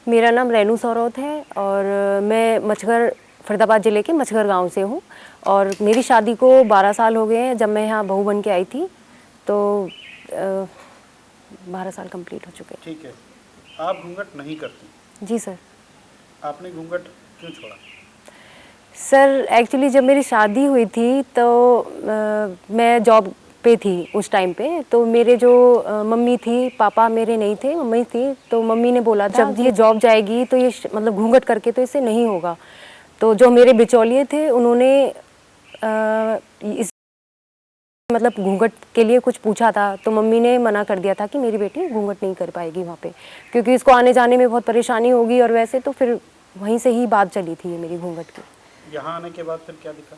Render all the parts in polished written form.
मेरा नाम रेनू सौरौत है और मैं मछगर फरीदाबाद ज़िले के मछगर गांव से हूं और मेरी शादी को 12 साल हो गए हैं। जब मैं यहाँ बहू बन के आई थी तो 12 साल कंप्लीट हो चुके हैं। ठीक है, आप घूंघट नहीं करती? जी सर। आपने घूंघट क्यों छोड़ा? सर एक्चुअली जब मेरी शादी हुई थी तो मैं जॉब पे थी उस टाइम पे, तो मेरे जो मम्मी थी, पापा मेरे नहीं थे, मम्मी थी, तो मम्मी ने बोला था जब ये जॉब जाएगी तो ये मतलब घूंघट करके तो इससे नहीं होगा। तो जो मेरे बिचौलिए थे उन्होंने इस मतलब घूंघट के लिए कुछ पूछा था, तो मम्मी ने मना कर दिया था कि मेरी बेटी घूंघट नहीं कर पाएगी वहाँ पे, क्योंकि इसको आने जाने में बहुत परेशानी होगी। और वैसे तो फिर वहीं से ही बात चली थी ये मेरी घूंघट की। यहाँ आने के बाद फिर क्या दिखा?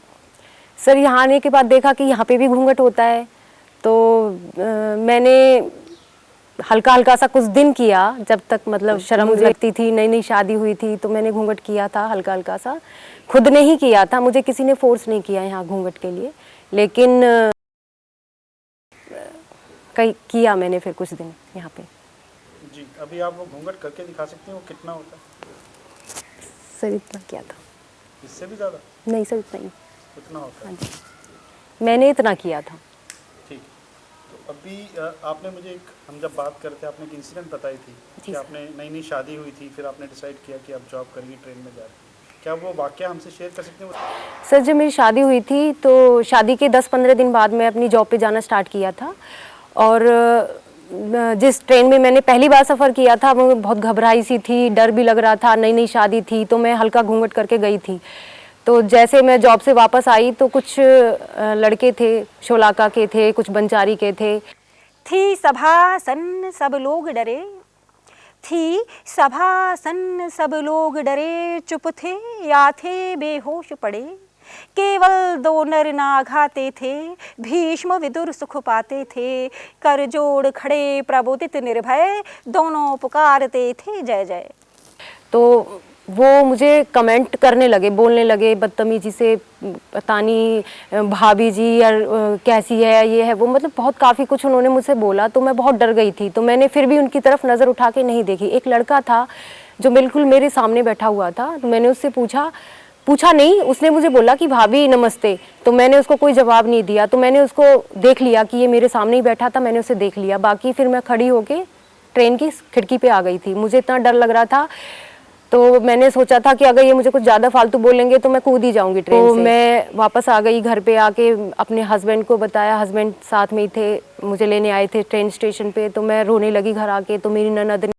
सर यहाँ आने के बाद देखा कि यहाँ पे भी घूंघट होता है, तो मैंने हल्का हल्का सा कुछ दिन किया, जब तक मतलब शर्म मुझे लगती थी, नई नई शादी हुई थी, तो मैंने घूंघट किया था हल्का हल्का सा। खुद ने ही किया था, मुझे किसी ने फोर्स नहीं किया यहाँ घूंघट के लिए, लेकिन कई किया मैंने फिर कुछ दिन यहाँ पे। जी, अभी आप वो घूंघट करके दिखा सकती हैं वो कितना होता है? सर इतना किया था। इससे भी ज़्यादा? नहीं सर इतना ही। उतना होता है? हाँ जी, मैंने इतना किया था। ठीक है, तो अभी आपने मुझे हम जब बात करते आपने एक इंसिडेंट बताई थी कि आपने नई नई शादी हुई थी, फिर आपने डिसाइड किया कि आप जॉब करेंगे, ट्रेन में जा रहे हैं। क्या वो वाकया हमसे शेयर कर सकते हैं? सर जब मेरी शादी हुई थी तो शादी के 10-15 दिन बाद मैं अपनी जॉब पे जाना स्टार्ट किया था, और जिस ट्रेन में मैंने पहली बार सफ़र किया था वो बहुत घबराई सी थी, डर भी लग रहा था, नई नई शादी थी, तो मैं हल्का घूंघट करके गई थी। तो जैसे मैं जॉब से वापस आई तो कुछ लड़के थे, शोलाका के थे, कुछ बंचारी के थे। थी सभा सन सब लोग डरे, थी सभा सन सब लोग डरे, चुप थे या थे बेहोश पड़े, केवल 2 नर नाघाते थे, भीष्म विदुर सुख पाते थे, कर जोड़ खड़े प्रबोधित निर्भय, दोनों पुकारते थे जय जय। तो वो मुझे कमेंट करने लगे, बोलने लगे बदतमीजी से, पता नहीं भाभी जी यार कैसी है, ये है वो, मतलब बहुत काफ़ी कुछ उन्होंने मुझसे बोला। तो मैं बहुत डर गई थी, तो मैंने फिर भी उनकी तरफ नज़र उठा के नहीं देखी। एक लड़का था जो बिल्कुल मेरे सामने बैठा हुआ था, तो मैंने उससे पूछा नहीं, उसने मुझे बोला कि भाभी नमस्ते, तो मैंने उसको कोई जवाब नहीं दिया। तो मैंने उसको देख लिया कि ये मेरे सामने ही बैठा था, मैंने उसे देख लिया। बाकी फिर मैं खड़ी होके ट्रेन की खिड़की पे आ गई थी। मुझे इतना डर लग रहा था, तो मैंने सोचा था कि अगर ये मुझे कुछ ज़्यादा फालतू बोलेंगे तो मैं कूद ही जाऊंगी ट्रेन से। तो मैं वापस आ गई घर पे, आके अपने हस्बैंड को बताया, हस्बैंड साथ में ही थे, मुझे लेने आए थे ट्रेन स्टेशन पे। तो मैं रोने लगी घर आके, तो मेरी ननद ने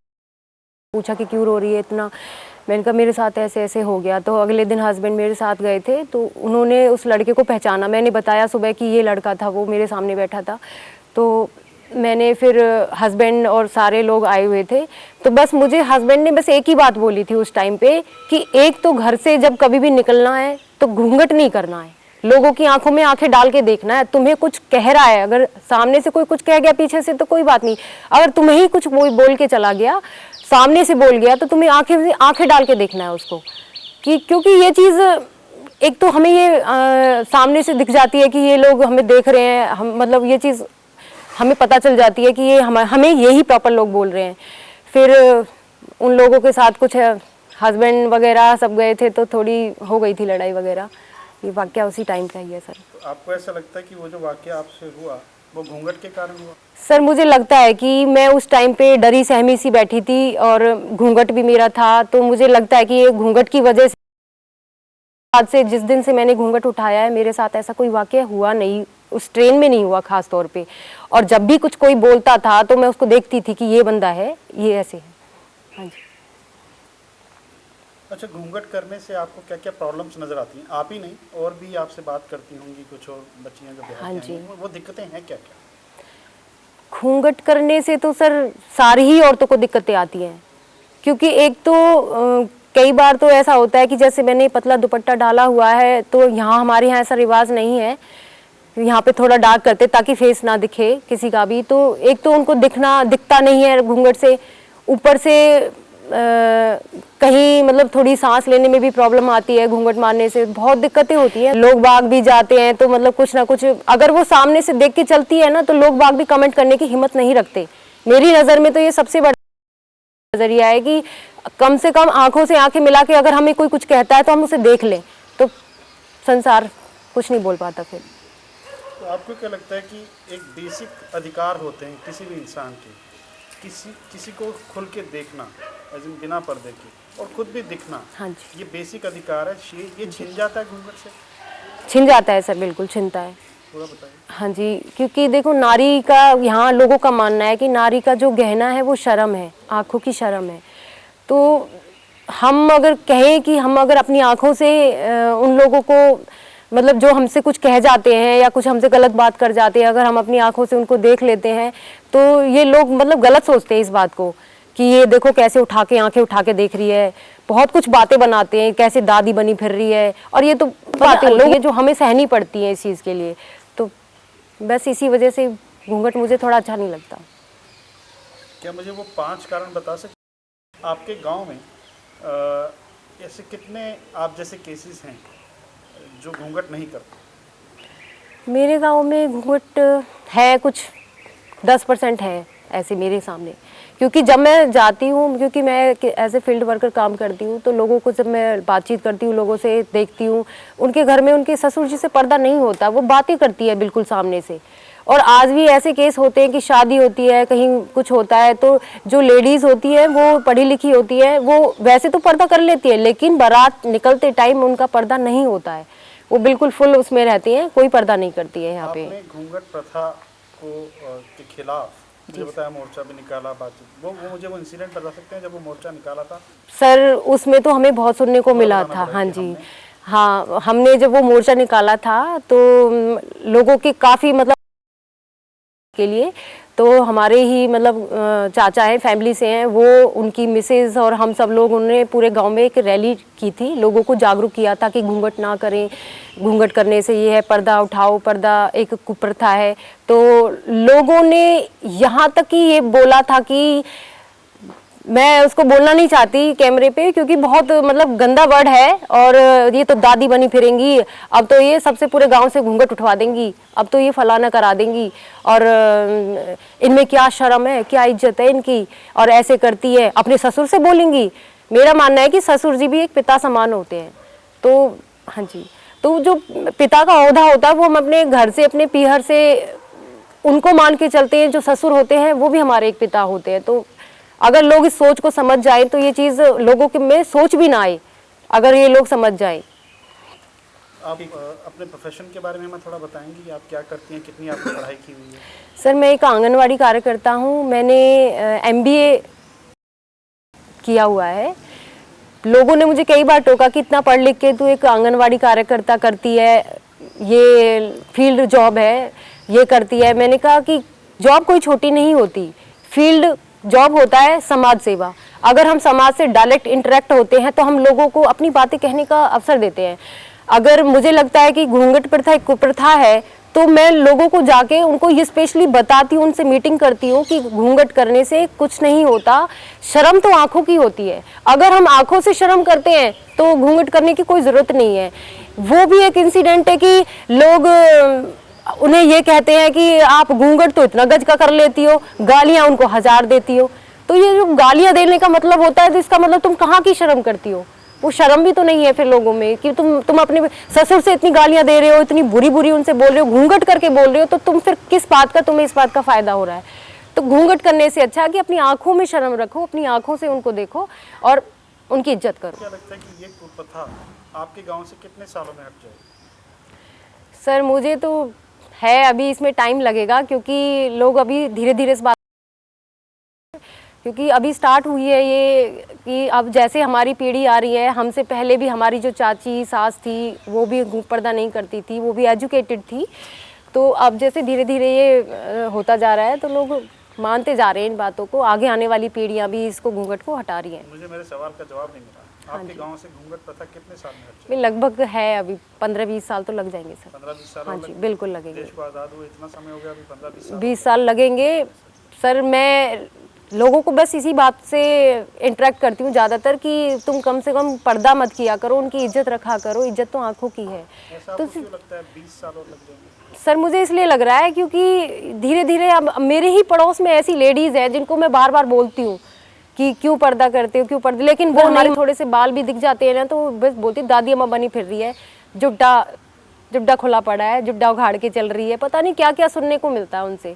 पूछा कि क्यों रो रही है इतना। मैंने कहा मेरे साथ ऐसे ऐसे हो गया। तो अगले दिन हस्बैंड मेरे साथ गए थे, तो उन्होंने उस लड़के को पहचाना। मैंने बताया सुबह कि ये लड़का था, वो मेरे सामने बैठा था। तो मैंने फिर हस्बैंड और सारे लोग आए हुए थे, तो बस मुझे हस्बैंड ने बस एक ही बात बोली थी उस टाइम पे कि एक तो घर से जब कभी भी निकलना है तो घूंघट नहीं करना है, लोगों की आंखों में आंखें डाल के देखना है। तुम्हें कुछ कह रहा है, अगर सामने से कोई कुछ कह गया पीछे से तो कोई बात नहीं, अगर तुम्हें ही कुछ बोल के चला गया, सामने से बोल गया, तो तुम्हें आंखें डाल के देखना है उसको, कि क्योंकि ये चीज़ एक तो हमें ये सामने से दिख जाती है कि ये लोग हमें देख रहे हैं, हम मतलब ये चीज़ हमें पता चल जाती है कि ये हमें यही प्रॉपर लोग बोल रहे हैं। फिर उन लोगों के साथ कुछ हस्बैंड वगैरह सब गए थे, तो थोड़ी हो गई थी लड़ाई वगैरह। ये वाकया उसी टाइम का ही है सर। तो आपको ऐसा लगता है कि वो जो वाकया आपसे हुआ वो घूंघट के कारण हुआ? सर मुझे लगता है कि मैं उस टाइम पे डरी सहमी सी बैठी थी और घूंघट भी मेरा था, तो मुझे लगता है कि ये घूंघट की वजह से, आज से जिस दिन से मैंने घूंघट उठाया है, मेरे साथ ऐसा कोई वाकया हुआ नहीं, उस ट्रेन में नहीं हुआ खास तौर पे। और जब भी कुछ कोई बोलता था तो मैं उसको देखती थी कि ये बंदा है, ये ऐसे है। हाँ जी। अच्छा, घूंघट करने से आपको क्या क्या प्रॉब्लम्स नज़र आती हैं? आप ही नहीं, और भी आपसे बात करती होंगी कुछ और बच्चियां जो बिहार की हैं, वो दिक्कतें हैं क्या क्या? घूंघट करने से तो सर सारी ही औरतों को दिक्कतें आती हैं, क्योंकि एक तो कई बार तो ऐसा होता है कि जैसे मैंने पतला दुपट्टा डाला हुआ है, तो यहाँ हमारे यहाँ ऐसा रिवाज नहीं है, यहाँ पे थोड़ा डार्क करते ताकि फेस ना दिखे किसी का भी। तो एक तो उनको दिखता नहीं है घूंघट से, ऊपर से कहीं मतलब थोड़ी सांस लेने में भी प्रॉब्लम आती है, घूंघट मारने से बहुत दिक्कतें होती हैं। लोग बाग भी जाते हैं तो मतलब कुछ ना कुछ अगर वो सामने से देख के चलती है ना, तो लोग बाग भी कमेंट करने की हिम्मत नहीं रखते। मेरी नज़र में तो ये सबसे बड़ा नजरिया है कि कम से कम आंखों से आंखें मिला के अगर हमें कोई कुछ कहता है तो हम उसे देख लें, तो संसार कुछ नहीं बोल पाता फिर। तो आपको क्या लगता है कि एक बेसिक अधिकार होते हैं किसी भी इंसान के, किसी को खुल के देखना, बिना पर्दे के, और खुद भी दिखना, हाँ जी, ये बेसिक अधिकार है, ये छिन जाता है घूंघट से? छिन जाता है सर, बिल्कुल छिनता है। पूरा बताइए। हाँ जी, क्योंकि देखो नारी का, यहाँ लोगों का मानना है कि नारी का जो गहना है वो शर्म है, आँखों की शर्म है। तो हम अगर कहें कि हम अगर अपनी आँखों से उन लोगों को, मतलब जो हमसे कुछ कह जाते हैं या कुछ हमसे गलत बात कर जाते हैं, अगर हम अपनी आँखों से उनको देख लेते हैं तो ये लोग मतलब गलत सोचते हैं इस बात को कि ये देखो कैसे उठा के आंखें उठा के देख रही है, बहुत कुछ बातें बनाते हैं, कैसे दादी बनी फिर रही है, और ये तो बातें होती हैं जो हमें सहनी पड़ती हैं इस चीज़ के लिए। तो बस इसी वजह से घूंघट मुझे थोड़ा अच्छा नहीं लगता। क्या मुझे वो 5 कारण बता सकते आपके गांव में ऐसे कितने आप जैसे केसेस हैं जो घूंघट नहीं करते? मेरे गांव में घूंघट है, कुछ 10% है ऐसे मेरे सामने, क्योंकि जब मैं जाती हूँ, क्योंकि मैं एज ए फील्ड वर्कर काम करती हूँ, तो लोगों को जब मैं बातचीत करती हूँ, लोगों से देखती हूँ, उनके घर में उनके ससुर जी से पर्दा नहीं होता, वो बातें करती है बिल्कुल सामने से। और आज भी ऐसे केस होते हैं कि शादी होती है, कहीं कुछ होता है, तो जो लेडीज़ होती है वो पढ़ी लिखी होती है, वो वैसे तो पर्दा कर लेती है, लेकिन बारात निकलते टाइम उनका पर्दा नहीं होता है, वो बिल्कुल फुल उसमें रहती हैं, कोई पर्दा नहीं करती है यहाँ पे। आपने घूंघट प्रथा के खिलाफ मुझे बताया मोर्चा भी निकाला, बातचीत, वो मुझे वो इंसिडेंट बता सकते हैं जब वो मोर्चा निकाला था? सर उसमें तो हमें बहुत सुनने को मिला था। हाँ जी, हाँ, हमने जब वो मोर्चा निकाला था तो लोगों के काफ़ी मतलब के लिए, तो हमारे ही मतलब चाचा हैं, फैमिली से हैं, वो उनकी मिसेज और हम सब लोग, उन्होंने पूरे गांव में एक रैली की थी, लोगों को जागरूक किया था कि घूंघट ना करें, घूंघट करने से ये है, पर्दा उठाओ, पर्दा एक कुप्रथा है। तो लोगों ने यहाँ तक कि ये बोला था कि मैं उसको बोलना नहीं चाहती कैमरे पे, क्योंकि बहुत मतलब गंदा वर्ड है, और ये तो दादी बनी फिरेंगी, अब तो ये सबसे पूरे गांव से घूंघट उठवा देंगी, अब तो ये फलाना करा देंगी, और इनमें क्या शर्म है, क्या इज्जत है इनकी, और ऐसे करती है, अपने ससुर से बोलेंगी। मेरा मानना है कि ससुर जी भी एक पिता समान होते हैं। तो हाँ जी, तो जो पिता का ओहदा होता है वो हम अपने घर से, अपने पीहर से उनको मान के चलते हैं, जो ससुर होते हैं वो भी हमारे एक पिता होते हैं। तो अगर लोग इस सोच को समझ जाए तो ये चीज़ लोगों के में सोच भी ना आए, अगर ये लोग समझ जाए। आप अपने प्रोफेशन के बारे में हमें थोड़ा बताएंगी कि आप क्या करती हैं, कितनी आपने पढ़ाई की हुई है? सर मैं एक आंगनवाड़ी कार्यकर्ता हूँ, मैंने MBA किया हुआ है। लोगों ने मुझे कई बार टोका कि इतना पढ़ लिख के तू एक आंगनवाड़ी कार्यकर्ता करती है, ये फील्ड जॉब है, ये करती है। मैंने कहा कि जॉब कोई छोटी नहीं होती, फील्ड जॉब होता है समाज सेवा। अगर हम समाज से डायरेक्ट इंटरेक्ट होते हैं तो हम लोगों को अपनी बातें कहने का अवसर देते हैं। अगर मुझे लगता है कि घूंघट प्रथा एक कुप्रथा है तो मैं लोगों को जाके उनको ये स्पेशली बताती हूँ, उनसे मीटिंग करती हूँ कि घूंघट करने से कुछ नहीं होता, शर्म तो आंखों की होती है। अगर हम आंखों से शर्म करते हैं तो घूंघट करने की कोई ज़रूरत नहीं है। वो भी एक इंसिडेंट है कि लोग उन्हें ये कहते हैं कि आप घूंघट तो इतना गज का कर लेती हो, गालियां उनको 1000 देती हो। तो ये जो गालियां देने का मतलब होता है, तो इसका मतलब तुम कहाँ की शर्म करती हो? वो शर्म भी तो नहीं है फिर लोगों में कि तुम अपने ससुर से इतनी गालियां दे रहे हो, इतनी बुरी बुरी उनसे बोल रहे हो, घूंघट करके बोल रहे हो, तो तुम फिर किस बात का, तुम्हें इस बात का फायदा हो रहा है? तो घूंघट करने से अच्छा है कि अपनी आंखों में शर्म रखो, अपनी आंखों से उनको देखो और उनकी इज्जत करो। क्या लगता है कि ये कुप्रथा आपके गाँव से कितने सालों में हट जाएगी? सर मुझे तो है, अभी इसमें टाइम लगेगा, क्योंकि लोग अभी धीरे धीरे इस बात, क्योंकि अभी स्टार्ट हुई है ये कि अब जैसे हमारी पीढ़ी आ रही है, हमसे पहले भी हमारी जो चाची सास थी वो भी पर्दा नहीं करती थी, वो भी एजुकेटेड थी। तो अब जैसे धीरे धीरे ये होता जा रहा है तो लोग मानते जा रहे हैं इन बातों को, आगे आने वाली पीढ़ियाँ भी इसको घूंघट को हटा रही हैं। मुझे मेरे सवाल का जवाब नहीं मिला। आपके गांव से घूंघट प्रथा कितने साल में हट जाएगी? लगभग है अभी 15-20 साल तो लग जाएंगे सर। 15-20 साल? हाँ जी बिल्कुल लगेंगे। देश को आज़ाद हुए इतना समय हो गया, अभी 15-20 साल? 20 साल लगेंगे सर। मैं लोगों को बस इसी बात से इंटरेक्ट करती हूँ ज़्यादातर कि तुम कम से कम पर्दा मत किया करो, उनकी इज्जत रखा करो, इज्जत तो आंखों की है। तो क्यों लगता है 20 साल और लग जाएंगे? सर मुझे इसलिए लग रहा है क्योंकि धीरे धीरे अब मेरे ही पड़ोस में ऐसी लेडीज़ हैं जिनको मैं बार बार बोलती हूँ कि क्यों पर्दा करते हो, क्यों पर्दा, लेकिन वो हमारे थोड़े से बाल भी दिख जाते हैं ना तो बस बोलती दादी अम्मा बनी फिर रही है, जुड्डा जुड्डा खुला पड़ा है, जुड्डा उघाड़ के चल रही है, पता नहीं क्या क्या सुनने को मिलता है उनसे।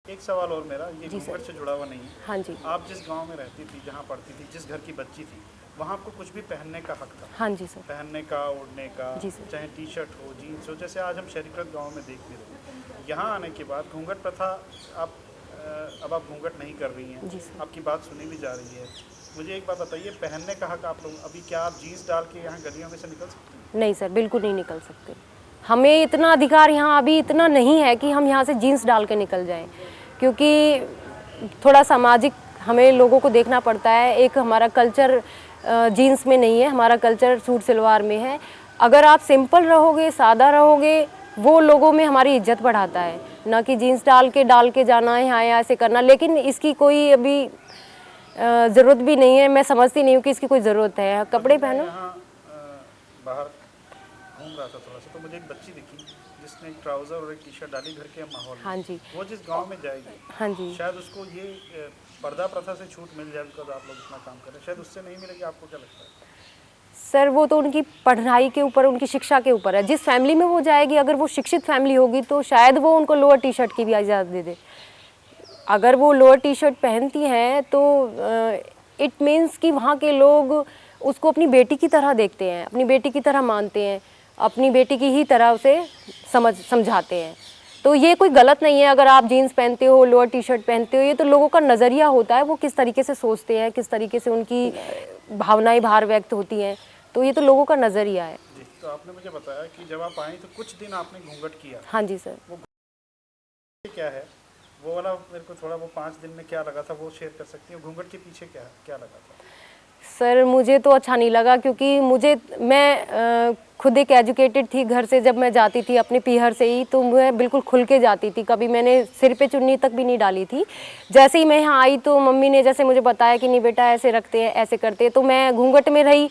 एक सवाल और मेरा, ये घूंघट से जुड़ा हुआ नहीं है। हाँ जी। आप जिस गांव में रहती थी, जहाँ पढ़ती थी, जिस घर की बच्ची थी, वहाँ आपको कुछ भी पहनने का हक था? हाँ जी सर। पहनने का, ओढ़ने का, जी सर। चाहे टी शर्ट हो, जीन्स हो, जैसे आज हम शहरीकृत गाँव में देख भी रहे हैं। यहाँ आने के बाद घूंघट प्रथा अब आप घूंघट नहीं कर रही हैं, जी सर। आपकी बात सुनी भी जा रही है। मुझे एक बात बताइए, पहनने का हक आप लोग अभी, क्या आप जीन्स डाल के यहाँ गलियों में से निकल सकते हैं? नहीं सर, बिल्कुल नहीं निकल सकते। हमें इतना अधिकार यहाँ अभी इतना नहीं है कि हम यहाँ से जीन्स डाल के निकल जाएं, क्योंकि थोड़ा सामाजिक हमें लोगों को देखना पड़ता है। एक हमारा कल्चर जीन्स में नहीं है, हमारा कल्चर सूट सलवार में है। अगर आप सिंपल रहोगे, सादा रहोगे, वो लोगों में हमारी इज्जत बढ़ाता है, ना कि जीन्स डाल के जाना है यहाँ ऐसे करना। लेकिन इसकी कोई अभी ज़रूरत भी नहीं है, मैं समझती नहीं हूँ कि इसकी कोई ज़रूरत है। कपड़े पहनो। यहाँ बाहर घूम रहा था थोड़ा सा, तो मुझे एक बच्ची दिखी जिसने एक ट्राउज़र और एक टी शर्ट डाली घर के माहौल में। हाँ जी। वो जिस गांव में जाएगी, हाँ जी शायद उसको ये पर्दा प्रथा से छूट मिल जाए, बिकॉज आप लोग इतना काम कर रहे हैं, शायद उससे नहीं मिलेगी। आपको क्या लगता है? सर, वो तो उनकी पढ़ाई के ऊपर, उनकी शिक्षा के ऊपर है। जिस फैमिली में वो जाएगी, अगर वो शिक्षित फैमिली होगी तो शायद वो उनको लोअर टी शर्ट की भी इजाज़त दे दे। अगर वो लोअर टी शर्ट पहनती हैं तो इट मीन्स कि वहाँ के लोग उसको अपनी बेटी की तरह देखते हैं, अपनी बेटी की तरह मानते हैं, अपनी बेटी की ही तरह उसे समझाते हैं। तो ये कोई गलत नहीं है अगर आप जीन्स पहनते हो, लोअर टी शर्ट पहनते हो। ये तो लोगों का नज़रिया होता है, वो किस तरीके से सोचते हैं, किस तरीके से उनकी भावनाएं बाहर व्यक्त होती हैं। तो ये तो लोगों का नज़रिया है। जी, तो आपने मुझे बताया कि जब आप आई तो कुछ दिन आपने घूंघट किया। हाँ जी सर। वो क्या है वो वाला, मेरे को थोड़ा वो 5 दिन में क्या लगा था वो शेयर कर सकती हूँ? घूंघट के पीछे क्या क्या लगा था? सर, मुझे तो अच्छा नहीं लगा, क्योंकि मैं खुद एक एजुकेटेड थी। घर से जब मैं जाती थी अपने पीहर से ही, तो मैं बिल्कुल खुल के जाती थी, कभी मैंने सिर पे चुन्नी तक भी नहीं डाली थी। जैसे ही मैं यहाँ आई तो मम्मी ने जैसे मुझे बताया कि नहीं बेटा ऐसे रखते हैं, ऐसे करते हैं, तो मैं घूंघट में रही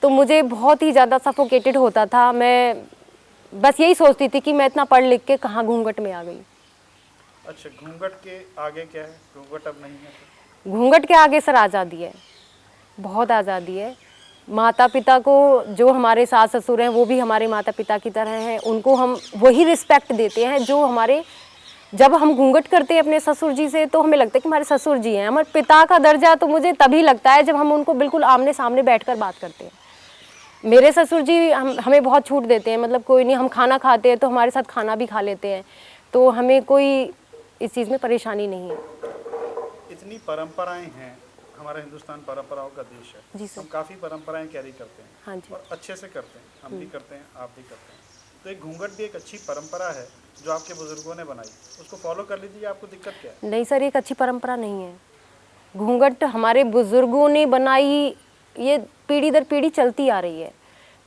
तो मुझे बहुत ही ज़्यादा सफोकेटेड होता था। मैं बस यही सोचती थी कि मैं इतना पढ़ लिख के कहाँ घूंघट में आ गई। अच्छा, घूंघट के आगे क्या है? घूंघट अब नहीं है तो? घूंघट के आगे सर आज़ादी है, बहुत आज़ादी है। माता पिता को, जो हमारे सास ससुर हैं वो भी हमारे माता पिता की तरह हैं, उनको हम वही रिस्पेक्ट देते हैं जो हमारे, जब हम घूंघट करते हैं अपने ससुर जी से तो हमें लगता है कि हमारे ससुर जी हैं। हमारे पिता का दर्जा तो मुझे तभी लगता है जब हम उनको बिल्कुल आमने सामने बैठकर बात करते हैं। मेरे ससुर जी हमें बहुत छूट देते हैं, मतलब कोई नहीं, हम खाना खाते हैं तो हमारे साथ खाना भी खा लेते हैं, तो हमें कोई इस चीज़ में परेशानी नहीं है। इतनी परंपराएं हैं, हमारा हिंदुस्तान परंपराओं का देश है। जी सर। हम काफ़ी परंपराएं कैरी करते हैं। हाँ जी। और अच्छे से करते हैं, हम भी करते हैं, आप भी करते हैं। तो एक घूंघट भी एक अच्छी परंपरा है जो आपके बुजुर्गों ने बनाई, उसको फॉलो कर लीजिए। आपको दिक्कत क्या है? नहीं सर, एक अच्छी परंपरा नहीं है। घूंघट हमारे बुजुर्गों ने बनाई, ये पीढ़ी दर पीढ़ी चलती आ रही है,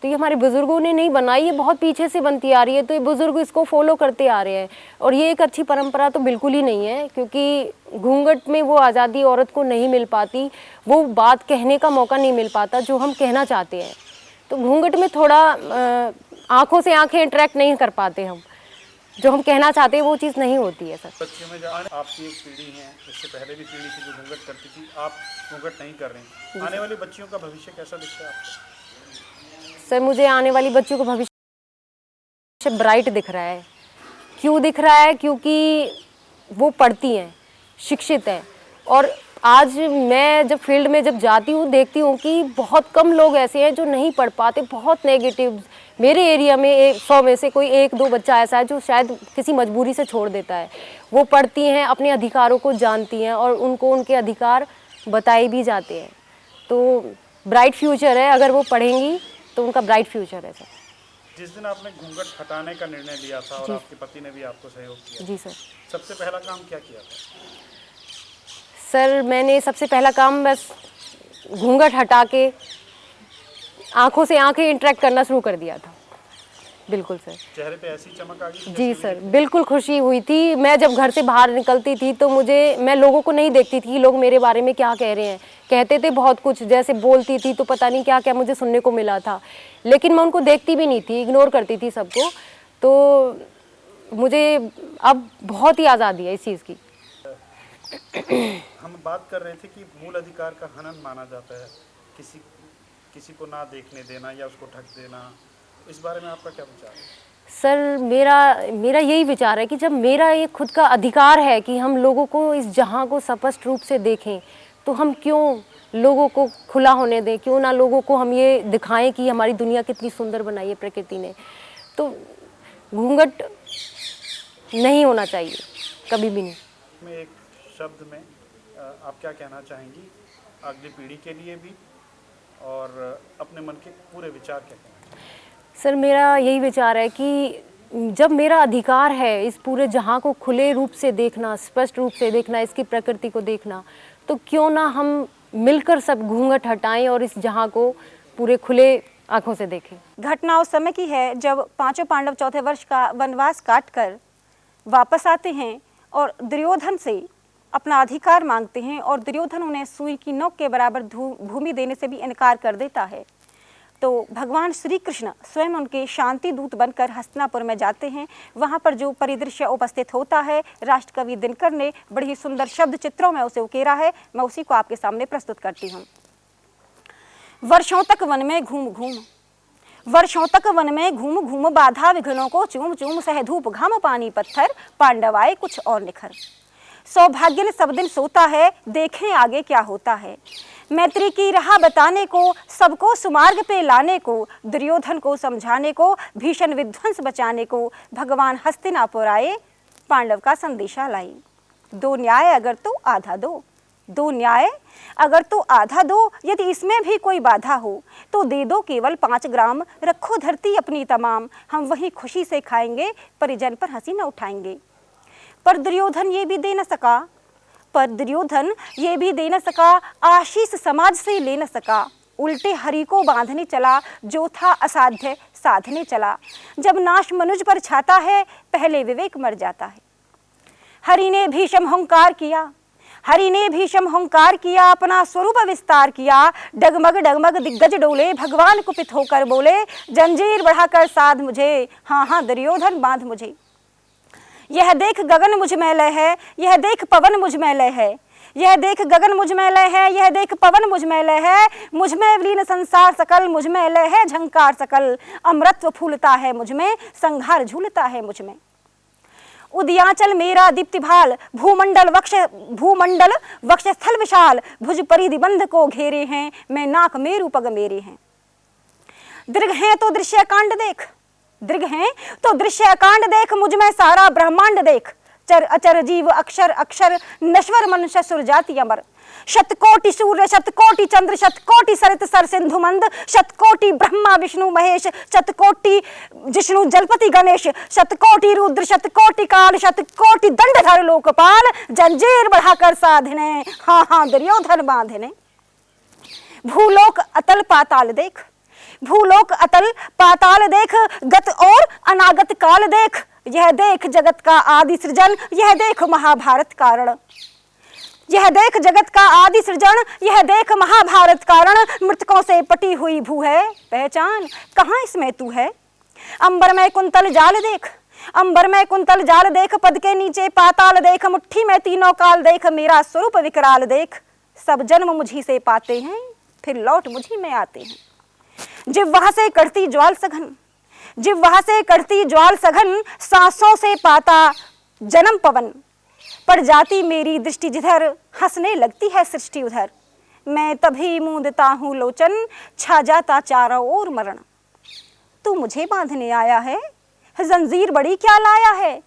तो ये हमारे बुजुर्गों ने नहीं बनाई, ये बहुत पीछे से बनती आ रही है, तो ये बुजुर्ग इसको फॉलो करते आ रहे हैं। और ये एक अच्छी परंपरा तो बिल्कुल ही नहीं है, क्योंकि घूंघट में वो आज़ादी औरत को नहीं मिल पाती, वो बात कहने का मौका नहीं मिल पाता जो हम कहना चाहते हैं। तो घूंघट में थोड़ा आँखों से आँखें इंटरेक्ट नहीं कर पाते हम, जो हम कहना चाहते हैं वो चीज़ नहीं होती है सर। बच्चियों में जो आपकी एक पीढ़ी है, इससे पहले भी पीढ़ी थी जो घूंघट करती थी, आप घूंघट नहीं कर रही, आने वाली बच्चियों का भविष्य कैसा दिखता है आपको? सर, मुझे आने वाली बच्चियों का भविष्य ब्राइट दिख रहा है। क्यों दिख रहा है? क्योंकि वो पढ़ती हैं, शिक्षित हैं, और आज मैं जब फील्ड में जब जाती हूँ देखती हूँ कि बहुत कम लोग ऐसे हैं जो नहीं पढ़ पाते। बहुत नेगेटिव, मेरे एरिया में 100 में से कोई 1-2 बच्चा ऐसा है जो शायद किसी मजबूरी से छोड़ देता है। वो पढ़ती हैं, अपने अधिकारों को जानती हैं और उनको उनके अधिकार बताए भी जाते हैं। तो ब्राइट फ्यूचर है, अगर वो पढ़ेंगी तो उनका ब्राइट फ्यूचर है सर। जिस दिन आपने घूंघट हटाने का निर्णय लिया था और आपके पति ने भी आपको सहयोग किया, जी सर। सबसे पहला काम क्या किया था? सर, मैंने सबसे पहला काम बस घूंघट हटा के आंखों से आंखें इंटरेक्ट करना शुरू कर दिया था। बिल्कुल सर। चेहरे पे ऐसी चमक आ गई? जी सर, बिल्कुल खुशी हुई थी। मैं जब घर से बाहर निकलती थी तो मैं लोगों को नहीं देखती थी कि लोग मेरे बारे में क्या कह रहे हैं। कहते थे बहुत कुछ, जैसे बोलती थी तो पता नहीं क्या क्या मुझे सुनने को मिला था, लेकिन मैं उनको देखती भी नहीं थी, इग्नोर करती थी सबको। तो मुझे अब बहुत ही आज़ादी है इस चीज़ की। हम बात कर रहे थे कि मूल अधिकार का हनन माना जाता है, किसी को ना देखने देना या उसको ढक देना, इस बारे में आपका क्या विचार है? सर मेरा यही विचार है कि जब मेरा ये खुद का अधिकार है कि हम लोगों को इस जहां को स्पष्ट रूप से देखें, तो हम क्यों लोगों को खुला होने दें? क्यों ना लोगों को हम ये दिखाएं कि हमारी दुनिया कितनी सुंदर बनाई है प्रकृति ने। तो घूंघट नहीं होना चाहिए, कभी भी नहीं। मैं एक शब्द में आप क्या कहना चाहेंगी अगली पीढ़ी के लिए भी, और अपने मन के पूरे विचार क्या कहना चाहेंगी? सर मेरा यही विचार है कि जब मेरा अधिकार है इस पूरे जहां को खुले रूप से देखना, स्पष्ट रूप से देखना, इसकी प्रकृति को देखना, तो क्यों ना हम मिलकर सब घूंघट हटाएं और इस जहां को पूरे खुले आंखों से देखें। घटना उस समय की है जब पांचों पांडव चौथे वर्ष का वनवास काटकर वापस आते हैं और दुर्योधन से अपना अधिकार मांगते हैं, और दुर्योधन उन्हें सुई की नोक के बराबर भूमि देने से भी इनकार कर देता है। तो भगवान श्री कृष्ण स्वयं उनके शांति दूत बनकर हस्तिनापुर में जाते हैं। वहाँ पर जो परिदृश्य उपस्थित होता है, राष्ट्रकवि दिनकर ने बड़ी ही सुंदर शब्द चित्रों में उसे उकेरा है। मैं उसी को आपके सामने प्रस्तुत करती हूँ। वर्षों तक वन में घूम घूम, वर्षों तक वन में घूम घूम, बाधा विघ्नों को चूम चूम, सह धूप घाम पानी पत्थर, पांडव आए कुछ और निखर। सौभाग्य ने सब दिन सोता है, देखें आगे क्या होता है। मैत्री की राह बताने को, सबको सुमार्ग पे लाने को, दुर्योधन को समझाने को, भीषण विध्वंस बचाने को, भगवान हस्तिनापुर आए, पांडव का संदेशा लाई। दो न्याय अगर तो आधा दो, दो न्याय अगर तो आधा दो, यदि इसमें भी कोई बाधा हो तो दे दो केवल 5 ग्राम, रखो धरती अपनी तमाम, हम वही खुशी से खाएंगे, परिजन पर हंसी न उठाएंगे। पर दुर्योधन ये भी दे न सका, पर दुर्योधन ये भी दे न सका, आशीष समाज से ले न सका, उल्टे हरि को बांधने चला, जो था असाध्य साधने चला। जब नाश मनुज पर छाता है, पहले विवेक मर जाता है। हरि ने भीषम हुंकार किया, हरि ने भीषम हुंकार किया, अपना स्वरूप विस्तार किया, डगमग डगमग दिग्गज डोले, भगवान कुपित होकर बोले, जंजीर बढ़ाकर साध मुझे, हाँ हाँ दुर्योधन बांध मुझे। यह देख गगन मुझ में लय है, यह देख पवन मुझ में लय है, यह देख गगन मुझ में लय है, यह देख पवन मुझ में लय है, मुझ में विलीन संसार सकल, मुझ में लय है झंकार सकल, अमृतत्व फूलता है मुझ में, संहार झूलता है मुझ में। उदयाचल मेरा दीप्तिभाल, भूमंडल वक्ष स्थल विशाल, भुज परिधि बंध को घेरे हैं, मैं नाक मेरु पग मेरे हैं। दीर्घ हैं तो दृश्य कांड देख, दीर्घ हैं तो दृश्य कांड देख, मुझ में सारा ब्रह्मांड देख, चर अचर जीव अक्षर अक्षर, नश्वर मनुष्य सुर जाति अमर। शतकोटि सूर्य शतकोटि चंद्र, शतकोटि सरित सर सिंधु मंद, शतकोटि ब्रह्मा विष्णु महेश, शतकोटि जिष्णु जलपति गणेश, शतकोटि रुद्र शतकोटि काल, शतकोटि दंडधर लोकपाल, जंजीर बढ़ाकर साधने, हाँ हाँ दुर्योधन बांधने। भूलोक अतल पाताल देख, भूलोक अतल पाताल देख, गत और अनागत काल देख, यह देख जगत का आदि सृजन, यह देख महाभारत कारण, यह देख जगत का आदि सृजन, यह देख महाभारत कारण, मृतकों से पटी हुई भू है पहचान, कहाँ इसमें तू है। अंबर में कुंतल जाल देख, अंबर में कुंतल जाल देख, पद के नीचे पाताल देख, मुट्ठी में तीनों काल देख, मेरा स्वरूप विकराल देख। सब जन्म मुझी से पाते हैं, फिर लौट मुझी में आते हैं। जिह्वा से कढ़ती ज्वाल सघन, जिह्वा से कढ़ती ज्वाल सघन, सांसों से पाता जन्म पवन, पड़ जाती मेरी दृष्टि जिधर, हंसने लगती है सृष्टि उधर। मैं तभी मूंदता हूँ लोचन, छा जाता चारों ओर मरण। तू मुझे बांधने आया है, जंजीर बड़ी क्या लाया है।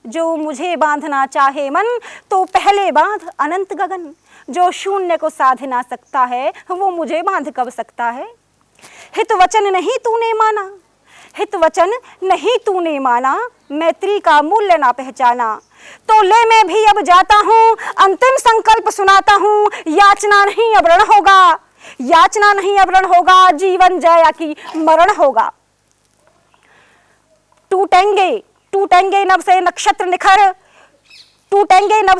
जो मुझे बांधना चाहे मन, तो पहले बांध अनंत गगन। जो शून्य को साध ना सकता है, वो मुझे बांध कब सकता है। हित वचन नहीं तूने माना, हित वचन नहीं तूने माना, मैत्री का मूल्य ना पहचाना। तो ले मैं भी अब जाता हूँ, अंतिम संकल्प सुनाता हूँ, याचना नहीं अब रण होगा, याचना नहीं अब रण होगा, जीवन जया की मरण होगा। टूटेंगे टूटेंगे नभ से नक्षत्र निखर, टूटेंगे नभ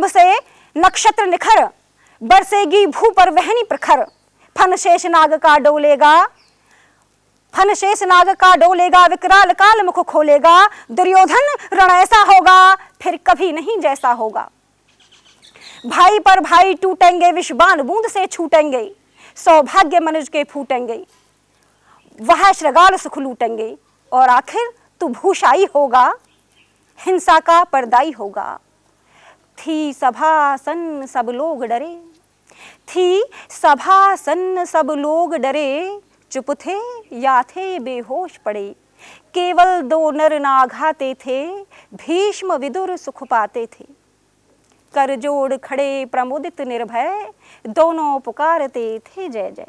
से नक्षत्र निखर, बरसेगी भू पर वहनी प्रखर। फन शेष नाग का डोलेगा, फन शेष नाग का डोलेगा, विकराल काल मुख खोलेगा, दुर्योधन रण ऐसा होगा फिर कभी नहीं जैसा होगा। भाई पर भाई टूटेंगे, विषबाण बूंद से छूटेंगे, सौभाग्य मनुज के फूटेंगे, वह श्रृगाल सुख लूटेंगे, और आखिर तू भूषाई होगा, हिंसा का पर्दाई होगा। थी सभा सन्न सब लोग डरे, थी सभा सन्न सब लोग डरे, चुप थे या थे बेहोश पड़े, केवल दो नर नाघाते थे, भीष्म विदुर सुख पाते थे। कर जोड़ खड़े प्रमुदित निर्भय, दोनों पुकारते थे जय जय।